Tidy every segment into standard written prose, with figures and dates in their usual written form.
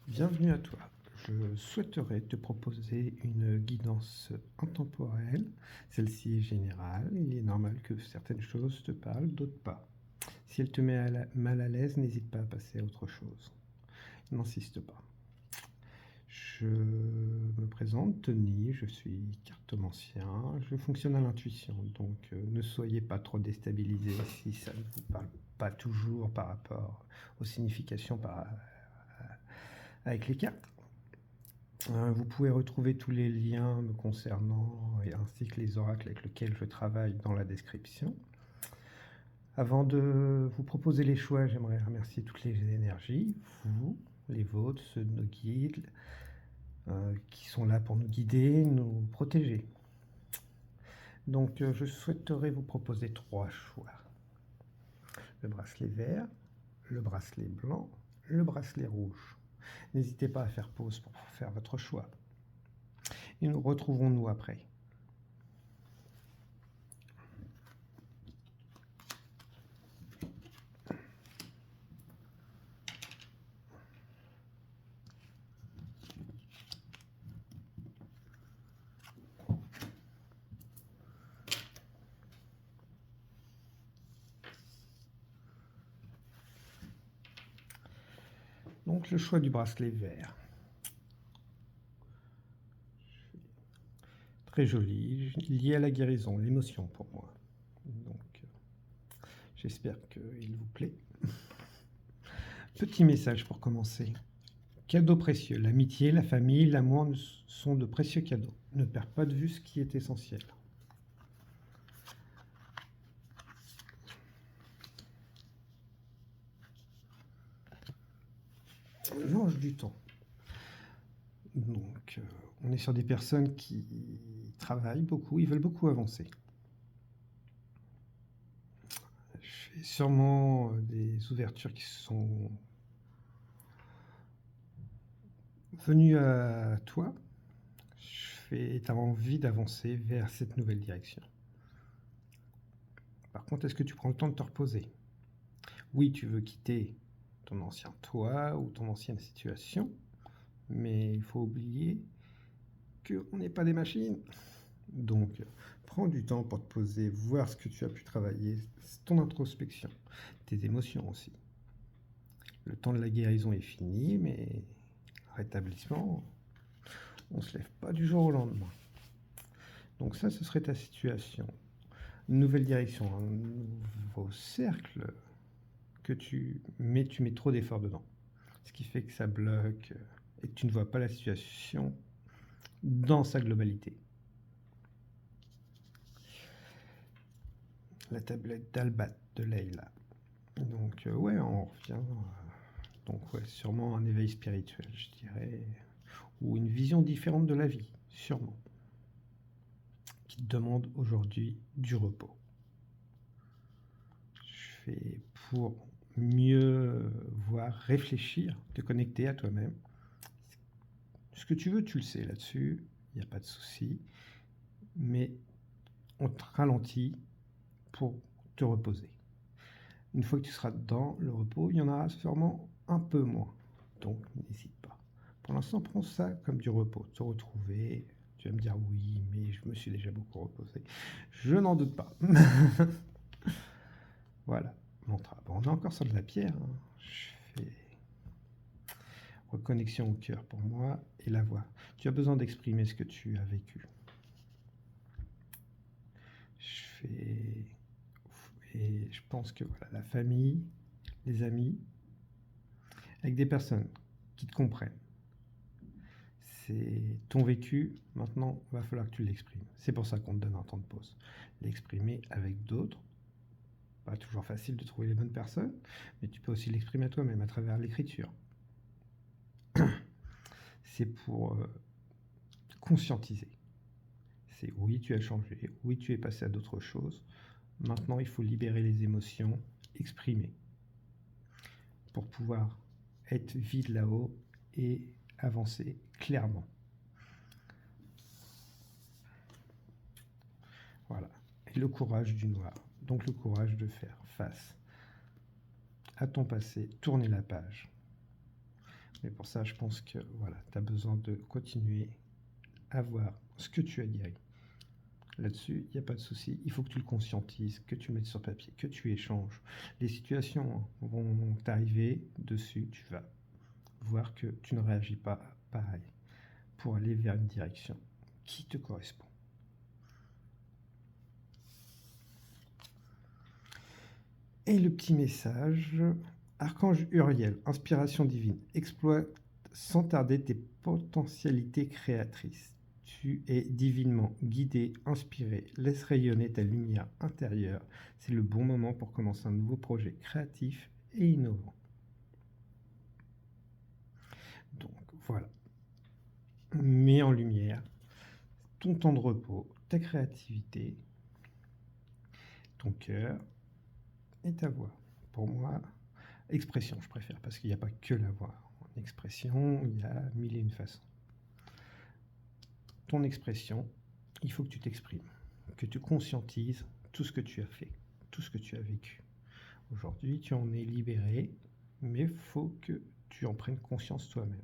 Bienvenue à toi. Je souhaiterais te proposer une guidance intemporelle. Celle-ci est générale. Il est normal que certaines choses te parlent, d'autres pas. Si elle te met mal à l'aise, n'hésite pas à passer à autre chose. N'insiste pas. Je me présente, Tony, je suis cartomancien, je fonctionne à l'intuition, donc ne soyez pas trop déstabilisés si ça ne vous parle pas toujours par rapport aux significations avec les cartes. Vous pouvez retrouver tous les liens me concernant ainsi que les oracles avec lesquels je travaille dans la description. Avant de vous proposer les choix, j'aimerais remercier toutes les énergies, vous, les vôtres, ceux de nos guides, qui sont là pour nous guider, nous protéger. Donc je souhaiterais vous proposer 3 choix. Le bracelet vert, le bracelet blanc, le bracelet rouge. N'hésitez pas à faire pause pour faire votre choix. Et nous retrouverons-nous après. Donc le choix du bracelet vert. Très joli, lié à la guérison, l'émotion pour moi. Donc j'espère qu'il vous plaît. Petit message pour commencer. Cadeaux précieux. L'amitié, la famille, l'amour sont de précieux cadeaux. Ne perds pas de vue ce qui est essentiel. L'ange du temps. Donc, on est sur des personnes qui travaillent beaucoup, ils veulent beaucoup avancer. J'ai sûrement des ouvertures qui sont venues à toi. Tu as envie d'avancer vers cette nouvelle direction. Par contre, est-ce que tu prends le temps de te reposer? Oui, tu veux quitter ton ancien toi ou ton ancienne situation, mais il faut oublier qu'on n'est pas des machines. Donc, prends du temps pour te poser, voir ce que tu as pu travailler, ton introspection, tes émotions aussi. Le temps de la guérison est fini, mais le rétablissement, on ne se lève pas du jour au lendemain. Donc ça, ce serait ta situation. Une nouvelle direction, un nouveau cercle que tu mets trop d'efforts dedans. Ce qui fait que ça bloque et que tu ne vois pas la situation dans sa globalité. La tablette d'Albat de Leila. Donc ouais, on revient. Donc ouais, sûrement un éveil spirituel, je dirais, ou une vision différente de la vie, sûrement, qui te demande aujourd'hui du repos. Je fais pour mieux voir, réfléchir, te connecter à toi-même. Ce que tu veux, tu le sais là-dessus, il n'y a pas de souci, mais on te ralentit pour te reposer. Une fois que tu seras dans le repos, il y en aura sûrement un peu moins. Donc n'hésite pas. Pour l'instant, prends ça comme du repos. Te retrouver, tu vas me dire oui, mais je me suis déjà beaucoup reposé. Je n'en doute pas. Voilà, mantra. Bon, on est encore sur de la pierre. Hein. Je fais reconnexion au cœur pour moi et la voix. Tu as besoin d'exprimer ce que tu as vécu. Je fais... Et je pense que voilà, la famille, les amis, avec des personnes qui te comprennent. C'est ton vécu, maintenant, il va falloir que tu l'exprimes. C'est pour ça qu'on te donne un temps de pause. L'exprimer avec d'autres. Pas toujours facile de trouver les bonnes personnes, mais tu peux aussi l'exprimer à toi-même à travers l'écriture. C'est pour conscientiser. C'est oui, tu as changé, oui, tu es passé à d'autres choses. Maintenant, il faut libérer les émotions, exprimer, pour pouvoir être vide là-haut et avancer clairement. Voilà. Et le courage du noir. Donc le courage de faire face à ton passé, tourner la page. Mais pour ça, je pense que voilà, tu as besoin de continuer à voir ce que tu as guéri. Là-dessus, il n'y a pas de souci. Il faut que tu le conscientises, que tu le mettes sur papier, que tu échanges. Les situations vont t'arriver dessus. Tu vas voir que tu ne réagis pas pareil pour aller vers une direction qui te correspond. Et le petit message, Archange Uriel, inspiration divine, exploite sans tarder tes potentialités créatrices. Tu es divinement guidé, inspiré, laisse rayonner ta lumière intérieure. C'est le bon moment pour commencer un nouveau projet créatif et innovant. Donc voilà, mets en lumière ton temps de repos, ta créativité, ton cœur et ta voix. Pour moi, expression, je préfère, parce qu'il n'y a pas que la voix. En expression, il y a mille et une façons. Ton expression, il faut que tu t'exprimes, que tu conscientises tout ce que tu as fait, tout ce que tu as vécu. Aujourd'hui, tu en es libéré, mais il faut que tu en prennes conscience toi-même.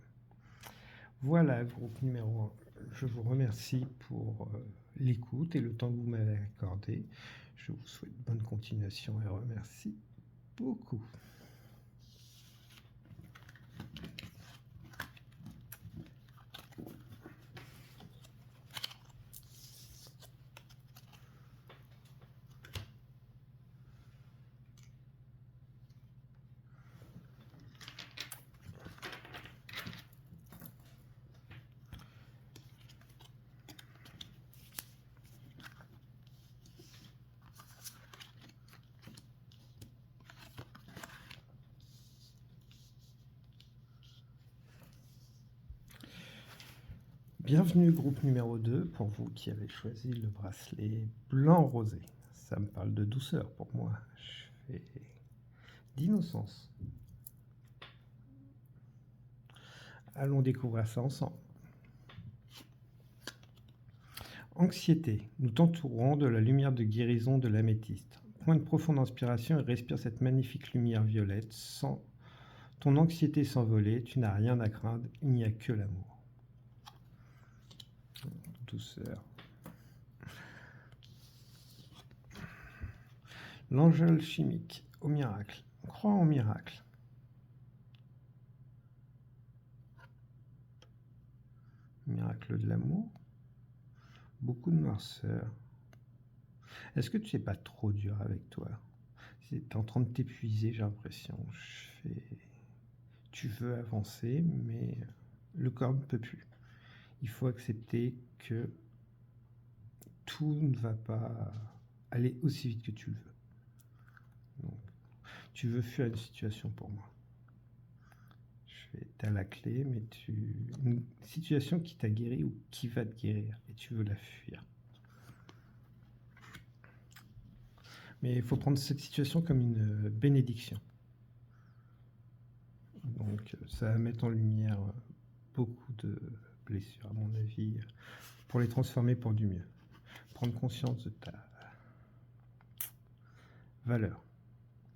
Voilà, groupe numéro 1. Je vous remercie pour l'écoute et le temps que vous m'avez accordé. Je vous souhaite bonne continuation et remercie beaucoup. Bienvenue groupe numéro 2, pour vous qui avez choisi le bracelet blanc rosé. Ça me parle de douceur pour moi. Je fais d'innocence. Allons découvrir ça ensemble. Anxiété, nous t'entourons de la lumière de guérison de l'améthyste. Prends une profonde inspiration et respire cette magnifique lumière violette. Sans ton anxiété s'envoler, tu n'as rien à craindre, il n'y a que l'amour. Douceur. L'Angel chimique, au miracle. Crois au miracle. Miracle de l'amour. Beaucoup de noirceur. Est-ce que tu n'es pas trop dur avec toi? Tu es en train de t'épuiser, j'ai l'impression. Tu veux avancer, mais le corps ne peut plus. Il faut accepter que tout ne va pas aller aussi vite que tu le veux. Donc, tu veux fuir une situation pour moi. Tu as la clé, mais une situation qui t'a guéri ou qui va te guérir, et tu veux la fuir. Mais il faut prendre cette situation comme une bénédiction. Donc ça va mettre en lumière beaucoup de blessures, à mon avis, pour les transformer pour du mieux. Prendre conscience de ta valeur.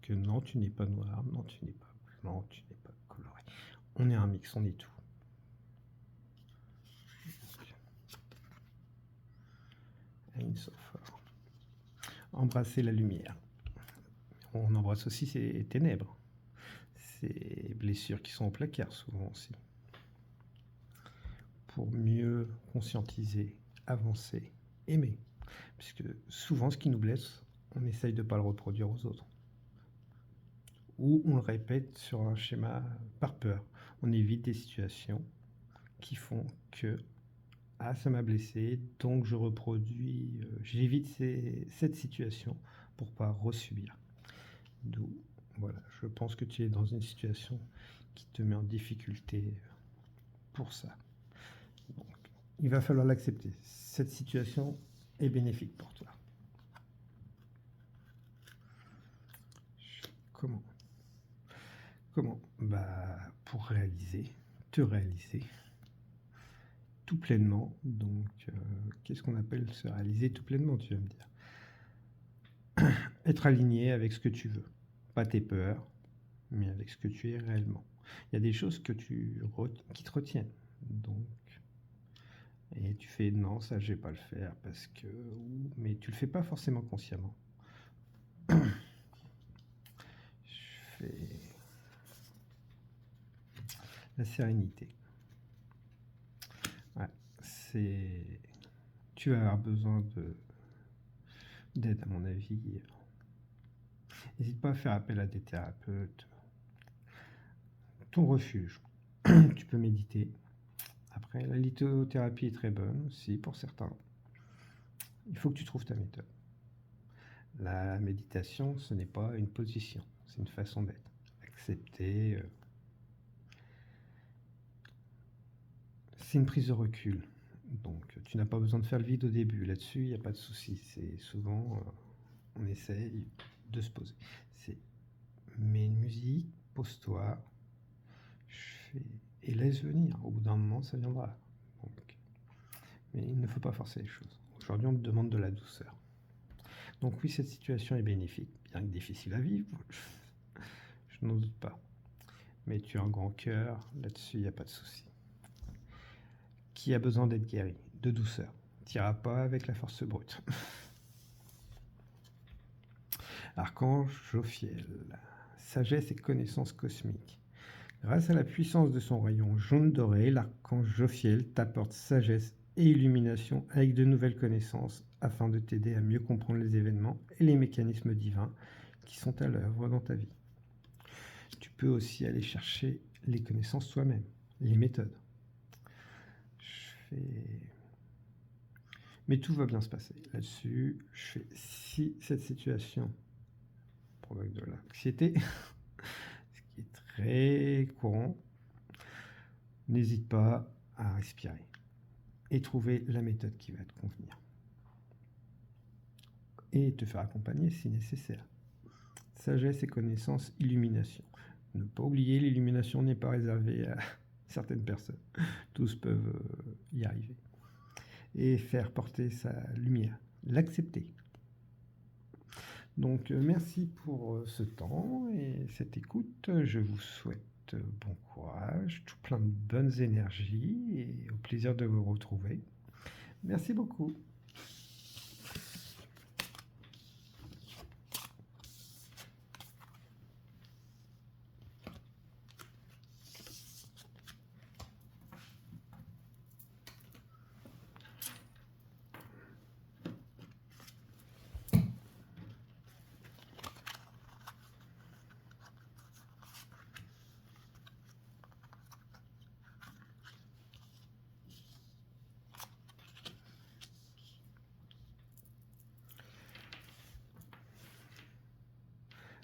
Que non, tu n'es pas noir, non, tu n'es pas blanc, tu n'es pas coloré. On est un mix, on est tout. Aïn Sophor. Embrasser la lumière. On embrasse aussi ces ténèbres, ces blessures qui sont au placard souvent aussi. Pour mieux conscientiser, avancer, aimer. Puisque souvent ce qui nous blesse, on essaye de ne pas le reproduire aux autres. Ou on le répète sur un schéma par peur. On évite des situations qui font que ça m'a blessé, donc je reproduis, j'évite cette situation pour ne pas resubir. D'où, voilà, je pense que tu es dans une situation qui te met en difficulté pour ça. Donc, il va falloir l'accepter. Cette situation est bénéfique pour toi. Comment? Pour te réaliser tout pleinement. Donc, qu'est-ce qu'on appelle se réaliser tout pleinement, tu vas me dire? Être aligné avec ce que tu veux. Pas tes peurs, mais avec ce que tu es réellement. il y a des choses qui te retiennent. Donc, et tu fais non, ça je vais pas le faire parce que, mais tu le fais pas forcément consciemment. Je fais la sérénité. Ouais, c'est, tu vas avoir besoin d'aide à mon avis. N'hésite pas à faire appel à des thérapeutes. Ton refuge. Tu peux méditer. Après, la lithothérapie est très bonne aussi pour certains. Il faut que tu trouves ta méthode. La méditation, ce n'est pas une position, c'est une façon d'être. Accepter, c'est une prise de recul. Donc, tu n'as pas besoin de faire le vide au début. Là-dessus, il n'y a pas de souci. C'est souvent, on essaye de se poser. C'est mets une musique, pose-toi, et laisse venir. Au bout d'un moment, ça viendra. Donc, mais il ne faut pas forcer les choses. Aujourd'hui, on te demande de la douceur. Donc oui, cette situation est bénéfique, bien que difficile à vivre, je n'en doute pas. Mais tu as un grand cœur, là-dessus, il n'y a pas de souci. Qui a besoin d'être guéri? De douceur. Tu n'iras pas avec la force brute. Archange Jophiel, sagesse et connaissance cosmique. Grâce à la puissance de son rayon jaune doré, l'archange Jophiel t'apporte sagesse et illumination avec de nouvelles connaissances afin de t'aider à mieux comprendre les événements et les mécanismes divins qui sont à l'œuvre dans ta vie. Tu peux aussi aller chercher les connaissances toi-même, les méthodes. Mais tout va bien se passer. Là-dessus, je fais si cette situation provoque de l'anxiété, ce qui est très courant, n'hésite pas à respirer et trouver la méthode qui va te convenir. Et te faire accompagner si nécessaire. Sagesse et connaissance, illumination. Ne pas oublier, l'illumination n'est pas réservée à certaines personnes. Tous peuvent y arriver. Et faire porter sa lumière. L'accepter. Donc, merci pour ce temps et cette écoute. Je vous souhaite bon courage, tout plein de bonnes énergies et au plaisir de vous retrouver. Merci beaucoup.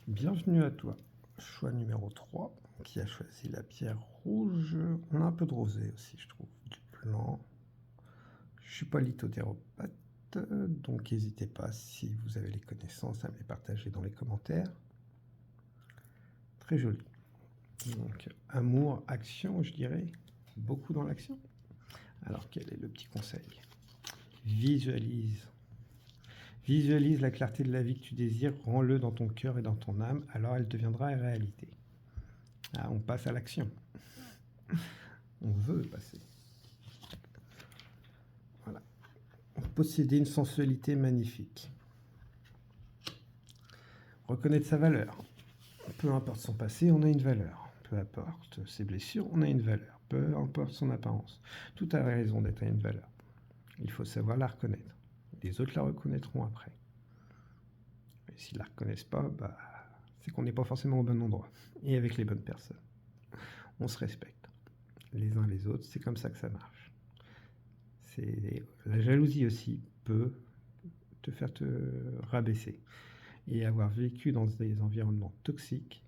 Bienvenue à toi. Choix numéro 3, qui a choisi la pierre rouge. On a un peu de rosé aussi, je trouve, du blanc. Je suis pas lithothérapeute, donc n'hésitez pas si vous avez les connaissances à me les partager dans les commentaires. Très joli. Donc, amour, action, je dirais, beaucoup dans l'action. Alors, quel est le petit conseil? Visualise. Visualise la clarté de la vie que tu désires, rends-le dans ton cœur et dans ton âme, alors elle deviendra réalité. Ah, on passe à l'action. On veut passer. Voilà. Posséder une sensualité magnifique. Reconnaître sa valeur. Peu importe son passé, on a une valeur. Peu importe ses blessures, on a une valeur. Peu importe son apparence. Tout a raison d'être à une valeur. Il faut savoir la reconnaître. Les autres la reconnaîtront après. Et s'ils ne la reconnaissent pas, c'est qu'on n'est pas forcément au bon endroit. Et avec les bonnes personnes. On se respecte. Les uns les autres, c'est comme ça que ça marche. La jalousie aussi peut te faire te rabaisser. Et avoir vécu dans des environnements toxiques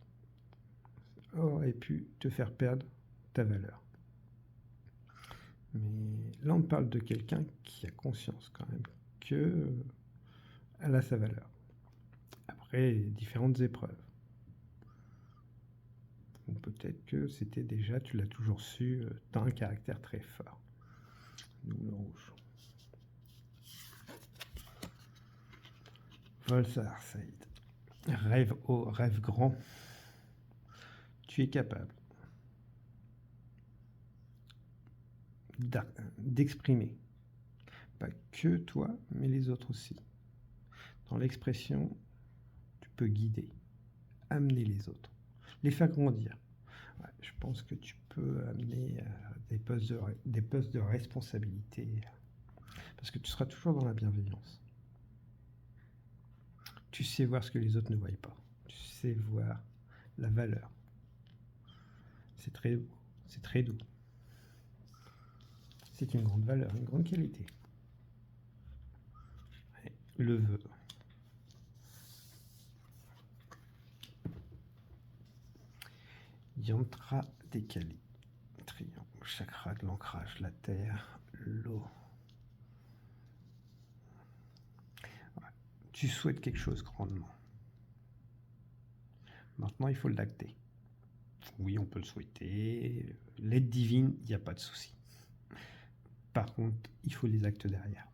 aurait pu te faire perdre ta valeur. Mais là, on parle de quelqu'un qui a conscience quand même qu'elle a sa valeur. Après, différentes épreuves. Ou peut-être que c'était déjà, tu l'as toujours su, tu as un caractère très fort. Nous, le rouge. Volsar Saïd. Rêve haut, rêve grand. Tu es capable. d'exprimer. Pas que toi, mais les autres aussi. Dans l'expression, tu peux guider, amener les autres, les faire grandir. Ouais, je pense que tu peux amener des postes de responsabilité, parce que tu seras toujours dans la bienveillance. Tu sais voir ce que les autres ne voient pas. Tu sais voir la valeur. C'est très beau, c'est très doux. C'est une grande valeur, une grande qualité. Ouais, le vœu. Yantra décalé. Triangle, chakra de l'ancrage, la terre, l'eau. Ouais. Tu souhaites quelque chose grandement. Maintenant, il faut l'acter. Oui, on peut le souhaiter. L'aide divine, il n'y a pas de souci. Par contre, il faut les actes derrière.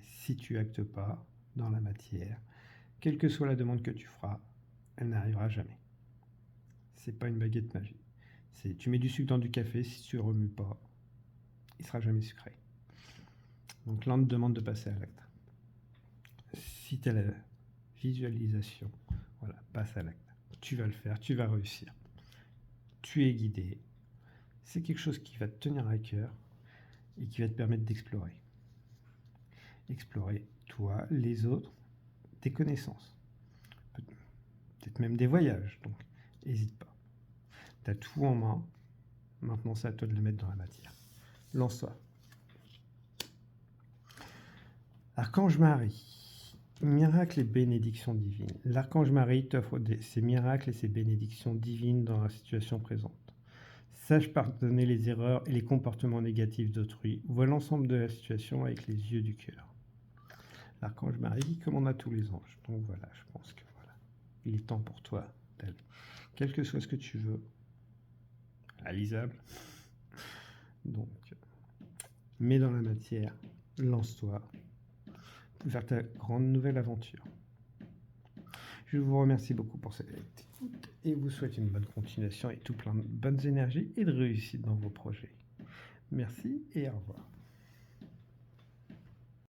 Si tu actes pas dans la matière, quelle que soit la demande que tu feras, elle n'arrivera jamais. C'est pas une baguette magique. Tu mets du sucre dans du café, si tu ne remues pas, il sera jamais sucré. Donc là, on te demande de passer à l'acte. Si tu as la visualisation, voilà, passe à l'acte. Tu vas le faire, tu vas réussir. Tu es guidé. C'est quelque chose qui va te tenir à cœur et qui va te permettre d'explorer. Explorer toi, les autres, tes connaissances. Peut-être même des voyages, donc n'hésite pas. Tu as tout en main. Maintenant, c'est à toi de le mettre dans la matière. Lance-toi. Archange Marie, miracles et bénédictions divines. L'archange Marie t'offre ses miracles et ses bénédictions divines dans la situation présente. Sache pardonner les erreurs et les comportements négatifs d'autrui. Vois l'ensemble de la situation avec les yeux du cœur. L'archange Marie, comme on a tous les anges. Donc voilà, je pense que voilà, il est temps pour toi d'aller. Quel que soit ce que tu veux, réalisable. Donc, mets dans la matière, lance-toi vers ta grande nouvelle aventure. Je vous remercie beaucoup pour cette écoute et vous souhaite une bonne continuation et tout plein de bonnes énergies et de réussite dans vos projets. Merci et au revoir.